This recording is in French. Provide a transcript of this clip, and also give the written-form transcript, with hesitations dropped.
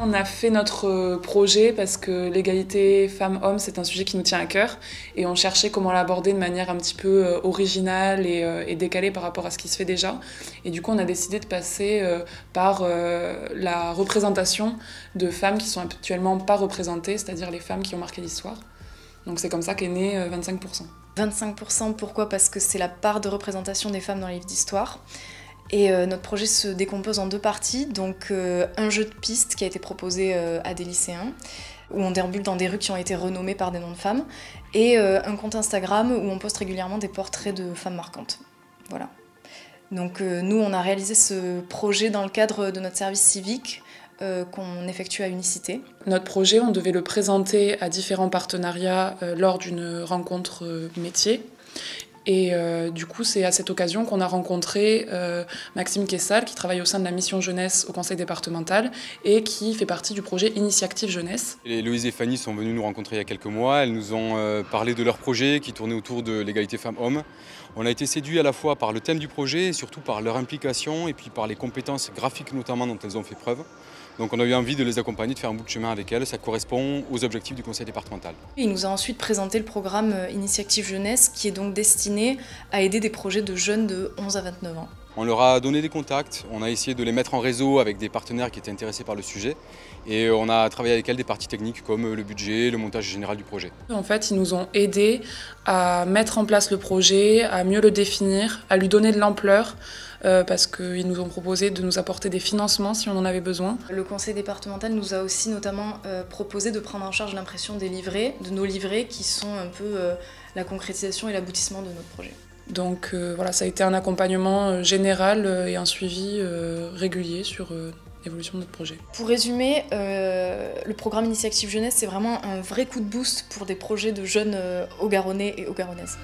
On a fait notre projet parce que l'égalité femmes-hommes, c'est un sujet qui nous tient à cœur et on cherchait comment l'aborder de manière un petit peu originale et décalée par rapport à ce qui se fait déjà. Et du coup, on a décidé de passer par la représentation de femmes qui sont actuellement pas représentées, c'est-à-dire les femmes qui ont marqué l'histoire. Donc c'est comme ça qu'est né 25%. 25%, pourquoi? Parce que c'est la part de représentation des femmes dans les livres d'histoire. Et notre projet se décompose en deux parties, donc un jeu de piste qui a été proposé à des lycéens, où on déambule dans des rues qui ont été renommées par des noms de femmes, et un compte Instagram où on poste régulièrement des portraits de femmes marquantes. Voilà. Donc nous, on a réalisé ce projet dans le cadre de notre service civique qu'on effectue à Unicité. Notre projet, on devait le présenter à différents partenariats lors d'une rencontre métier. Et du coup, c'est à cette occasion qu'on a rencontré Maxime Kessal, qui travaille au sein de la mission jeunesse au conseil départemental et qui fait partie du projet Initiative Jeunesse. Et Loïse et Fanny sont venues nous rencontrer il y a quelques mois. Elles nous ont parlé de leur projet qui tournait autour de l'égalité femmes-hommes. On a été séduits à la fois par le thème du projet et surtout par leur implication et puis par les compétences graphiques notamment dont elles ont fait preuve. Donc on a eu envie de les accompagner, de faire un bout de chemin avec elles. Ça correspond aux objectifs du conseil départemental. Il nous a ensuite présenté le programme Initiative Jeunesse qui est donc destiné à aider des projets de jeunes de 11 à 29 ans. On leur a donné des contacts, on a essayé de les mettre en réseau avec des partenaires qui étaient intéressés par le sujet et on a travaillé avec elles des parties techniques comme le budget, le montage général du projet. En fait, ils nous ont aidés à mettre en place le projet, à mieux le définir, à lui donner de l'ampleur parce qu'ils nous ont proposé de nous apporter des financements si on en avait besoin. Le conseil départemental nous a aussi notamment proposé de prendre en charge l'impression des livrets, de nos livrets qui sont un peu la concrétisation et l'aboutissement de notre projet. Donc voilà, ça a été un accompagnement général et un suivi régulier sur l'évolution de notre projet. Pour résumer, le programme Initiative Jeunesse, c'est vraiment un vrai coup de boost pour des projets de jeunes Haut-Garonnais et Haut-Garonnaises.